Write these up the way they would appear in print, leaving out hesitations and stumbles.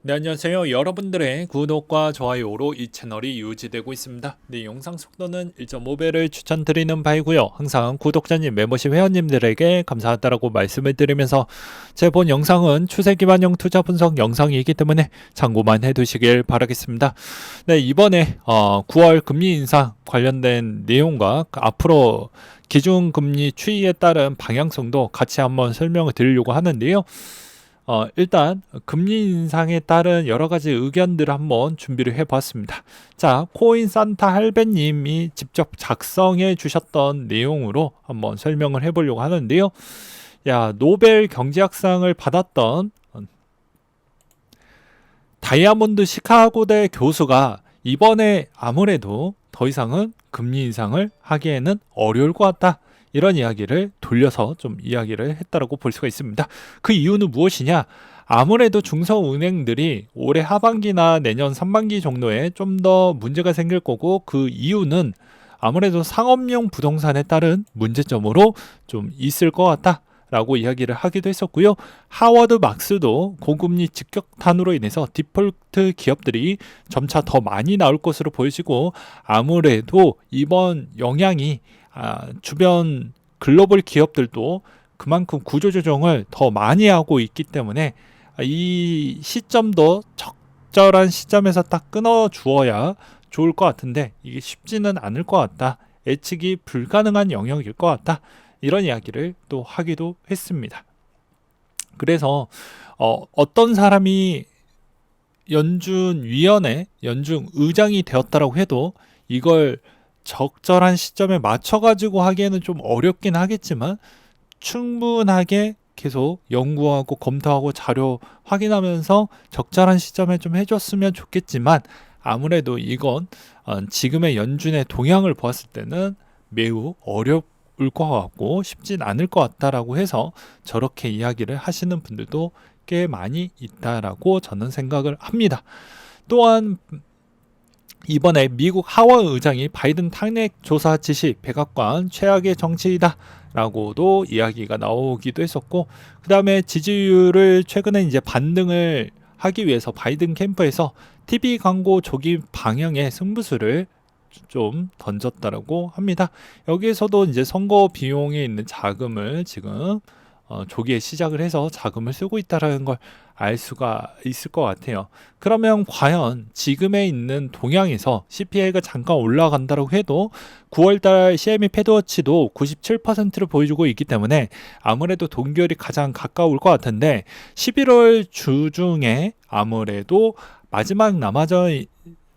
네, 안녕하세요. 여러분들의 구독과 좋아요로 이 채널이 유지되고 있습니다. 네, 영상 속도는 1.5배를 추천드리는 바이고요. 항상 구독자님, 멤버십 회원님들에게 감사하다라고 말씀을 드리면서 제 본 영상은 추세 기반형 투자 분석 영상이기 때문에 참고만 해두시길 바라겠습니다. 네, 이번에 9월 금리 인상 관련된 내용과 앞으로 기준금리 추이에 따른 방향성도 같이 한번 설명을 드리려고 하는데요. 일단 금리 인상에 따른 여러 가지 의견들을 한번 준비를 해봤습니다. 자, 코인 산타 할배님이 직접 작성해 주셨던 내용으로 한번 설명을 해보려고 하는데요. 야, 노벨 경제학상을 받았던 다이아몬드 시카고대 교수가 이번에 아무래도 더 이상은 금리 인상을 하기에는 어려울 것 같다. 이런 이야기를 돌려서 좀 이야기를 했다라고 볼 수가 있습니다. 그 이유는 무엇이냐? 아무래도 중소은행들이 올해 하반기나 내년 상반기 정도에 좀 더 문제가 생길 거고, 그 이유는 아무래도 상업용 부동산에 따른 문제점으로 좀 있을 것 같다 라고 이야기를 하기도 했었고요. 하워드 막스도 고금리 직격탄으로 인해서 디폴트 기업들이 점차 더 많이 나올 것으로 보여지고, 아무래도 이번 영향이 주변 글로벌 기업들도 그만큼 구조조정을 더 많이 하고 있기 때문에 이 시점도 적절한 시점에서 딱 끊어 주어야 좋을 것 같은데, 이게 쉽지는 않을 것 같다. 예측이 불가능한 영역일 것 같다. 이런 이야기를 또 하기도 했습니다. 그래서 어떤 사람이 연준위원회, 연준 의장이 되었다라고 해도 이걸 적절한 시점에 맞춰가지고 하기에는 좀 어렵긴 하겠지만, 충분하게 계속 연구하고 검토하고 자료 확인하면서 적절한 시점에 좀 해줬으면 좋겠지만, 아무래도 이건 지금의 연준의 동향을 보았을 때는 매우 어려울 것 같고 쉽진 않을 것 같다라고 해서 저렇게 이야기를 하시는 분들도 꽤 많이 있다라고 저는 생각을 합니다. 또한 이번에 미국 하원 의장이 바이든 탄핵 조사 지시 백악관 최악의 정치이다 라고도 이야기가 나오기도 했었고, 그 다음에 지지율을 최근에 이제 반등을 하기 위해서 바이든 캠프에서 TV 광고 조기 방영의 승부수를 좀 던졌다라고 합니다. 여기에서도 이제 선거 비용에 있는 자금을 지금 조기에 시작을 해서 자금을 쓰고 있다는 걸 알 수가 있을 것 같아요. 그러면 과연 지금에 있는 동향에서 CPI가 잠깐 올라간다고 해도 9월달 CME 패드워치도 97%를 보여주고 있기 때문에 아무래도 동결이 가장 가까울 것 같은데, 11월 주중에 아무래도 마지막 남아져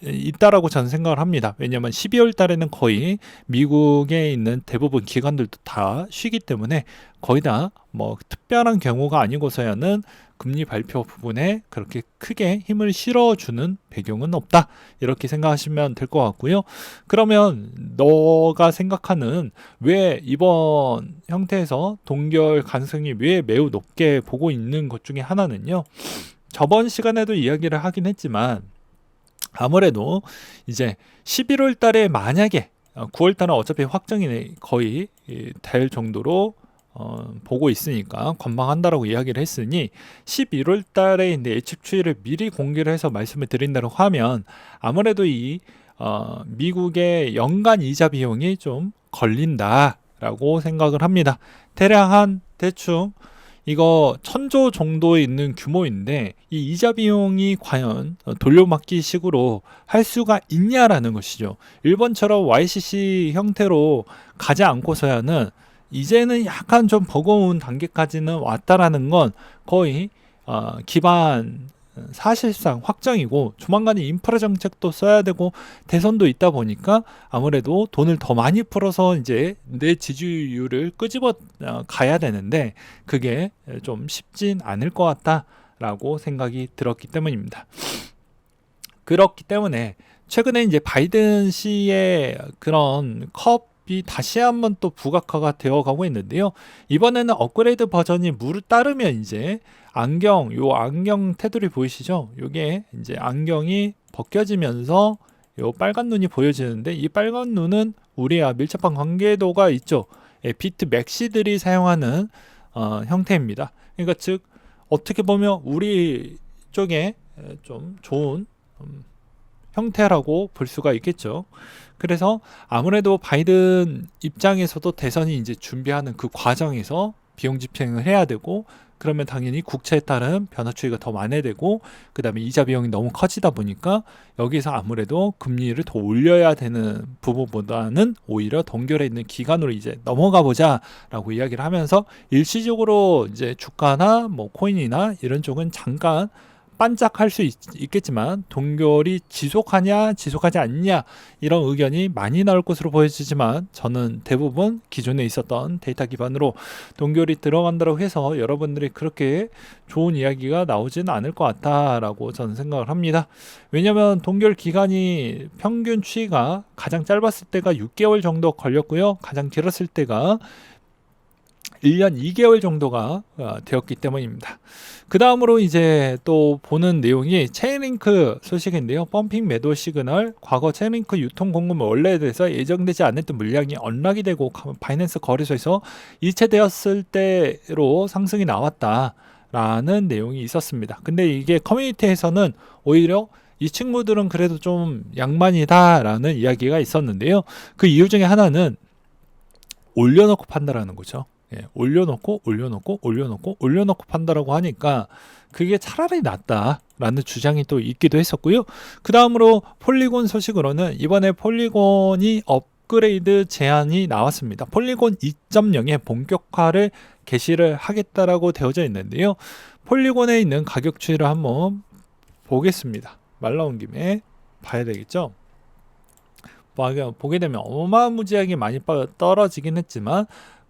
있다라고 저는 생각을 합니다. 왜냐하면 12월 달에는 거의 미국에 있는 대부분 기관들도 다 쉬기 때문에 거의 다 뭐 특별한 경우가 아니고서야는 금리 발표 부분에 그렇게 크게 힘을 실어주는 배경은 없다, 이렇게 생각하시면 될 것 같고요. 그러면 너가 생각하는 왜 이번 형태에서 동결 가능성이 왜 매우 높게 보고 있는 것 중에 하나는요, 저번 시간에도 이야기를 하긴 했지만, 아무래도 이제 11월 달에 만약에 9월 달은 어차피 확정이 거의 될 정도로 보고 있으니까 관망한다라고 이야기를 했으니, 11월 달에 이제 예측 추이를 미리 공개를 해서 말씀을 드린다고 하면 아무래도 이 미국의 연간 이자 비용이 좀 걸린다라고 생각을 합니다. 대략 한 대충 이거 1000조 정도에 있는 규모인데, 이 이자 비용이 과연 돌려막기 식으로 할 수가 있냐라는 것이죠. 일본처럼 YCC 형태로 가지 않고서야는 이제는 약간 좀 버거운 단계까지는 왔다라는 건 거의 기반 사실상 확정이고, 조만간에 인프라 정책도 써야 되고 대선도 있다 보니까 아무래도 돈을 더 많이 풀어서 이제 내 지지율을 끄집어 가야 되는데, 그게 좀 쉽진 않을 것 같다라고 생각이 들었기 때문입니다. 그렇기 때문에 최근에 이제 바이든 씨의 그런 컵이 다시 한번 또 부각화가 되어 가고 있는데요. 이번에는 업그레이드 버전이 물을 따르면 이제 안경 테두리 보이시죠? 요게 이제 안경이 벗겨지면서 요 빨간 눈이 보여지는데, 이 빨간 눈은 우리와 밀접한 관계도가 있죠. 비트 맥시들이 사용하는 형태입니다. 그러니까 즉 어떻게 보면 우리 쪽에 좀 좋은 형태라고 볼 수가 있겠죠. 그래서 아무래도 바이든 입장에서도 대선이 이제 준비하는 그 과정에서 비용 집행을 해야 되고, 그러면 당연히 국채에 따른 변화 추이가 더 많아야 되고, 그 다음에 이자 비용이 너무 커지다 보니까 여기서 아무래도 금리를 더 올려야 되는 부분보다는 오히려 동결에 있는 기간으로 이제 넘어가 보자라고 이야기를 하면서, 일시적으로 이제 주가나 뭐 코인이나 이런 쪽은 잠깐 반짝할 수 있겠지만 동결이 지속하냐 지속하지 않냐 이런 의견이 많이 나올 것으로 보여지지만, 저는 대부분 기존에 있었던 데이터 기반으로 동결이 들어간다고 해서 여러분들이 그렇게 좋은 이야기가 나오지는 않을 것 같다라고 저는 생각을 합니다. 왜냐하면 동결 기간이 평균 추이가 가장 짧았을 때가 6개월 정도 걸렸고요, 가장 길었을 때가 1년 2개월 정도가 되었기 때문입니다. 그 다음으로 이제 또 보는 내용이 체인링크 소식인데요. 펌핑 매도 시그널, 과거 체인링크 유통 공급 원래에 대해서 예정되지 않았던 물량이 언락이 되고 바이낸스 거래소에서 이체되었을 때로 상승이 나왔다라는 내용이 있었습니다. 근데 이게 커뮤니티에서는 오히려 이 친구들은 그래도 좀 양만이다라는 이야기가 있었는데요. 그 이유 중에 하나는 올려놓고 판다라는 거죠. 올려놓고 판다라고 하니까 그게 차라리 낫다라는 주장이 또 있기도 했었고요. 그 다음으로 폴리곤 소식으로는 이번에 폴리곤이 업그레이드 제안이 나왔습니다. 폴리곤 2.0의 본격화를 개시를 하겠다라고 되어져 있는데요. 폴리곤에 있는 가격 추이를 한번 보겠습니다. 말 나온 김에 봐야 되겠죠. 보게 되면 어마무지하게 많이 떨어지긴 했지만,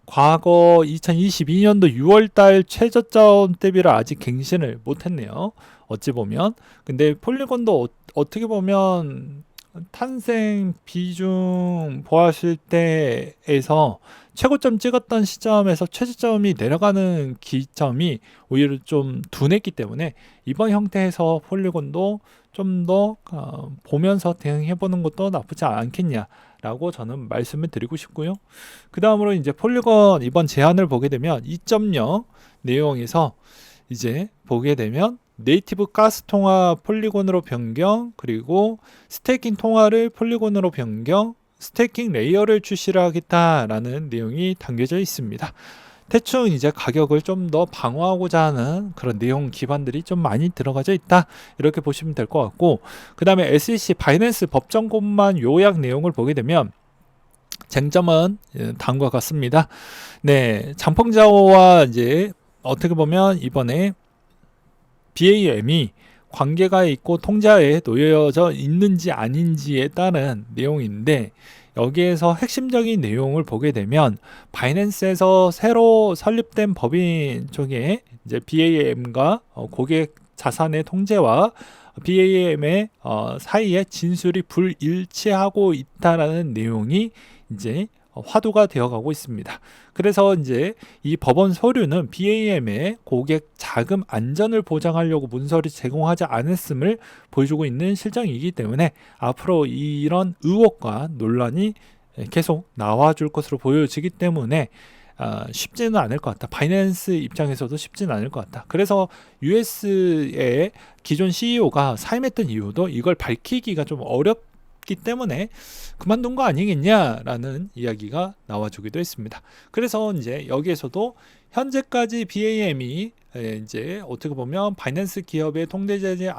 과거 2022년도 6월달 최저점 대비를 아직 갱신을 못했네요. 어찌 보면. 근데 폴리곤도 어떻게 보면 탄생 비중 보았을 때에서 최고점 찍었던 시점에서 최저점이 내려가는 기점이 오히려 좀 둔했기 때문에, 이번 형태에서 폴리곤도 좀 더 보면서 대응해보는 것도 나쁘지 않겠냐라고 저는 말씀을 드리고 싶고요. 그 다음으로 이제 폴리곤 이번 제안을 보게 되면 2.0 내용에서 이제 보게 되면 네이티브 가스 통화 폴리곤으로 변경, 그리고 스테이킹 통화를 폴리곤으로 변경, 스테이킹 레이어를 출시를 하겠다라는 내용이 담겨져 있습니다. 대충 이제 가격을 좀 더 방어하고자 하는 그런 내용 기반들이 좀 많이 들어가져 있다, 이렇게 보시면 될 것 같고, 그 다음에 SEC 바이낸스 법정 공만 요약 내용을 보게 되면 쟁점은 다음과 같습니다. 네, 장펑자오와 이제 어떻게 보면 이번에 BAM이 관계가 있고 통제하에 놓여져 있는지 아닌지에 따른 내용인데, 여기에서 핵심적인 내용을 보게 되면 바이낸스에서 새로 설립된 법인 쪽에 이제 BAM과 고객 자산의 통제와 BAM의 사이에 진술이 불일치하고 있다라는 내용이 이제 화두가 되어가고 있습니다. 그래서 이제 이 법원 서류는 BAM의 고객 자금 안전을 보장하려고 문서를 제공하지 않았음을 보여주고 있는 실정이기 때문에, 앞으로 이런 의혹과 논란이 계속 나와줄 것으로 보여지기 때문에 쉽지는 않을 것 같다. 바이낸스 입장에서도 쉽지는 않을 것 같다. 그래서 US의 기존 CEO가 사임했던 이유도 이걸 밝히기가 좀 어렵기 때문에 그만둔 거 아니겠냐라는 이야기가 나와주기도 했습니다. 그래서 이제 여기에서도 현재까지 BAM이 이제 어떻게 보면 바이낸스 기업의 통제되지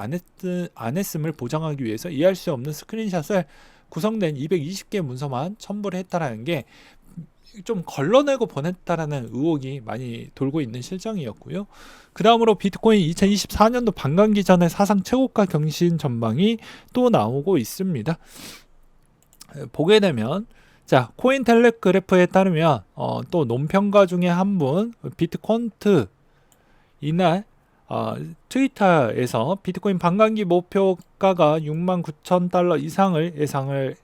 않았음을 보장하기 위해서 이해할 수 없는 스크린샷을 구성된 220개 문서만 첨부를 했다라는 게 좀 걸러내고 보냈다라는 의혹이 많이 돌고 있는 실정이었고요. 그 다음으로 비트코인 2024년도 반감기 전에 사상 최고가 경신 전망이 또 나오고 있습니다. 보게 되면, 자, 코인텔레그래프에 따르면 또 논평가 중에 한 분, 비트콘트 이날 트위터에서 비트코인 반감기 목표가가 69,000달러 이상을 예상을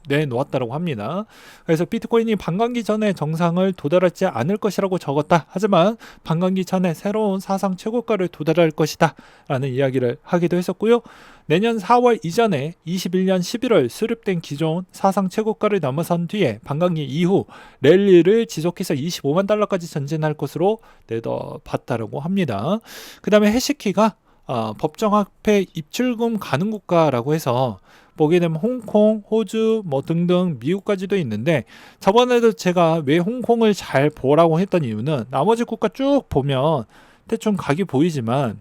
내놓았다고 합니다. 그래서 비트코인이 반감기 전에 정상을 도달하지 않을 것이라고 적었다. 하지만 반감기 전에 새로운 사상 최고가를 도달할 것이다 라는 이야기를 하기도 했었고요. 내년 4월 이전에 21년 11월 수립된 기존 사상 최고가를 넘어선 뒤에 반감기 이후 랠리를 지속해서 25만 달러까지 전진할 것으로 내다봤다고 합니다. 그 다음에 해시키가 법정화폐 입출금 가능 국가라고 해서 보게 되면 홍콩, 호주 뭐 등등 미국까지도 있는데, 저번에도 제가 왜 홍콩을 잘 보라고 했던 이유는 나머지 국가 쭉 보면 대충 각이 보이지만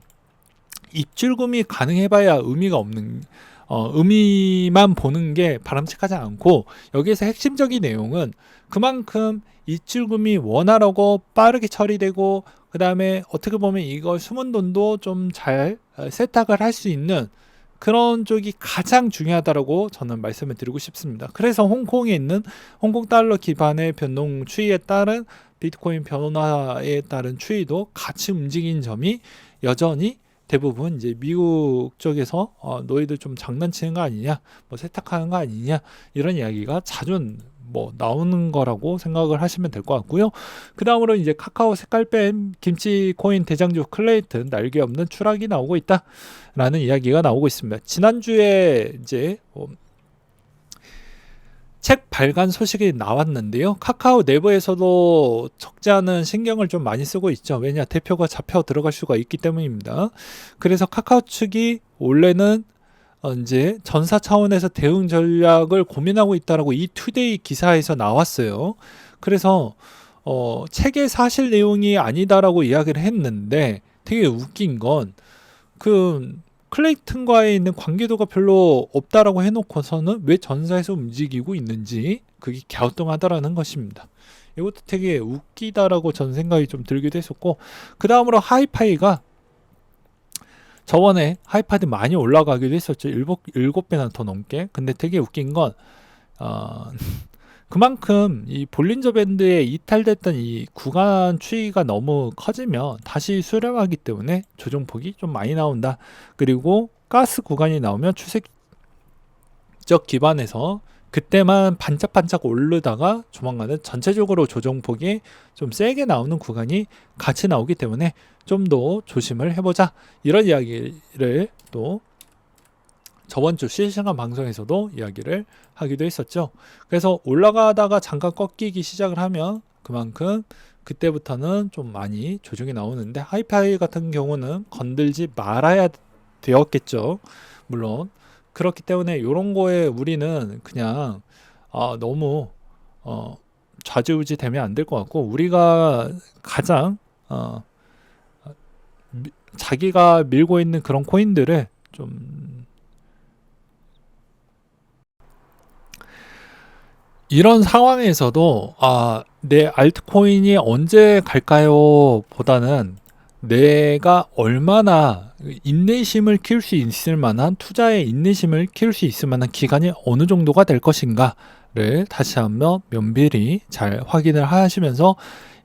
입출금이 가능해봐야 의미가 없는, 의미만 보는 게 바람직하지 않고, 여기에서 핵심적인 내용은 그만큼 입출금이 원활하고 빠르게 처리되고, 그 다음에 어떻게 보면 이걸 숨은 돈도 좀 잘 세탁을 할 수 있는 그런 쪽이 가장 중요하다고 저는 말씀을 드리고 싶습니다. 그래서 홍콩에 있는 홍콩 달러 기반의 변동 추이에 따른 비트코인 변화에 따른 추이도 같이 움직인 점이 여전히 대부분 이제 미국 쪽에서 너희들 좀 장난치는 거 아니냐, 뭐 세탁하는 거 아니냐, 이런 이야기가 자주 뭐 나오는 거라고 생각을 하시면 될 것 같고요. 그 다음으로 이제 카카오 색깔 뺀 김치 코인 대장주 클레이튼 날개 없는 추락이 나오고 있다라는 이야기가 나오고 있습니다. 지난주에 이제 책 발간 소식이 나왔는데요. 카카오 내부에서도 적지 않은 신경을 좀 많이 쓰고 있죠. 왜냐, 대표가 잡혀 들어갈 수가 있기 때문입니다. 그래서 카카오 측이 원래는 이제 전사 차원에서 대응 전략을 고민하고 있다라고 이 투데이 기사에서 나왔어요. 그래서 책의 사실 내용이 아니다라고 이야기를 했는데, 되게 웃긴 건 클레이튼과의 있는 관계도가 별로 없다라고 해놓고서는 왜 전사에서 움직이고 있는지 그게 갸우뚱하다라는 것입니다. 이것도 되게 웃기다라고 전 생각이 좀 들기도 했었고, 그 다음으로 하이파이가 저번에 하이파이도 많이 올라가기도 했었죠. 7배나 더 넘게. 근데 되게 웃긴 건 그만큼 이 볼린저 밴드에 이탈됐던 이 구간 추이가 너무 커지면 다시 수렴하기 때문에 조정폭이 좀 많이 나온다. 그리고 가스 구간이 나오면 추세적 기반에서 그때만 반짝반짝 오르다가 조만간은 전체적으로 조정폭이 좀 세게 나오는 구간이 같이 나오기 때문에 좀 더 조심을 해보자, 이런 이야기를 또 저번주 실시간 방송에서도 이야기를 하기도 했었죠. 그래서 올라가다가 잠깐 꺾이기 시작을 하면 그만큼 그때부터는 좀 많이 조정이 나오는데, 하이파이 같은 경우는 건들지 말아야 되었겠죠. 물론 그렇기 때문에 이런 거에 우리는 그냥 너무 좌지우지 되면 안 될 것 같고, 우리가 가장 자기가 밀고 있는 그런 코인들을 좀 이런 상황에서도 내 알트코인이 언제 갈까요? 보다는 내가 얼마나 인내심을 키울 수 있을 만한, 투자의 인내심을 키울 수 있을 만한 기간이 어느 정도가 될 것인가를 다시 한번 면밀히 잘 확인을 하시면서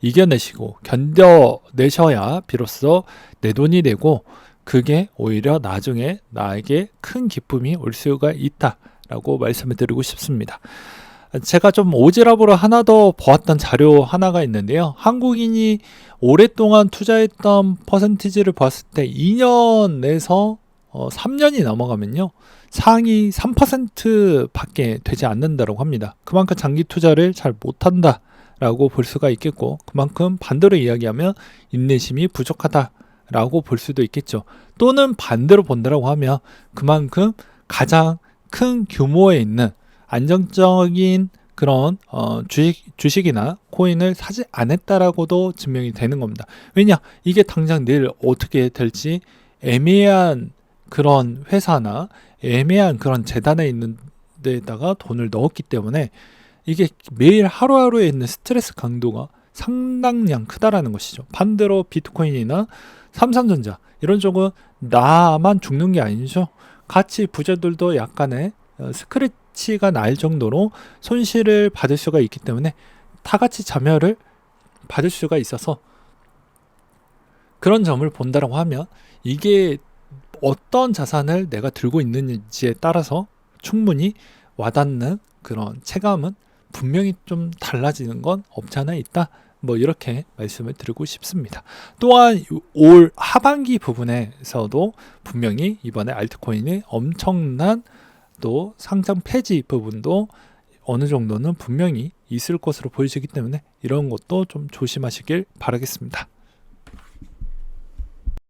이겨내시고 견뎌내셔야 비로소 내 돈이 되고, 그게 오히려 나중에 나에게 큰 기쁨이 올 수가 있다라고 말씀을 드리고 싶습니다. 제가 좀 오지랖으로 하나 더 보았던 자료 하나가 있는데요. 한국인이 오랫동안 투자했던 퍼센티지를 봤을 때 2년에서 3년이 넘어가면요, 상위 3% 밖에 되지 않는다고 합니다. 그만큼 장기 투자를 잘 못한다 라고 볼 수가 있겠고, 그만큼 반대로 이야기하면 인내심이 부족하다라고 볼 수도 있겠죠. 또는 반대로 본다라고 하면 그만큼 가장 큰 규모에 있는 안정적인 그런 주식이나 코인을 사지 않았다라고도 증명이 되는 겁니다. 왜냐, 이게 당장 내일 어떻게 될지 애매한 그런 회사나 애매한 그런 재단에 있는 데다가 돈을 넣었기 때문에 이게 매일 하루하루에 있는 스트레스 강도가 상당량 크다라는 것이죠. 반대로 비트코인이나 삼성전자 이런 쪽은 나만 죽는 게 아니죠. 같이 부자들도 약간의 스크래치가 날 정도로 손실을 받을 수가 있기 때문에 다 같이 자멸을 받을 수가 있어서, 그런 점을 본다라고 하면 이게 어떤 자산을 내가 들고 있는지에 따라서 충분히 와닿는 그런 체감은 분명히 좀 달라지는 건 없지 않아 있다, 뭐 이렇게 말씀을 드리고 싶습니다. 또한 올 하반기 부분에서도 분명히 이번에 알트코인이 엄청난 또 상장 폐지 부분도 어느 정도는 분명히 있을 것으로 보여지기 때문에 이런 것도 좀 조심하시길 바라겠습니다.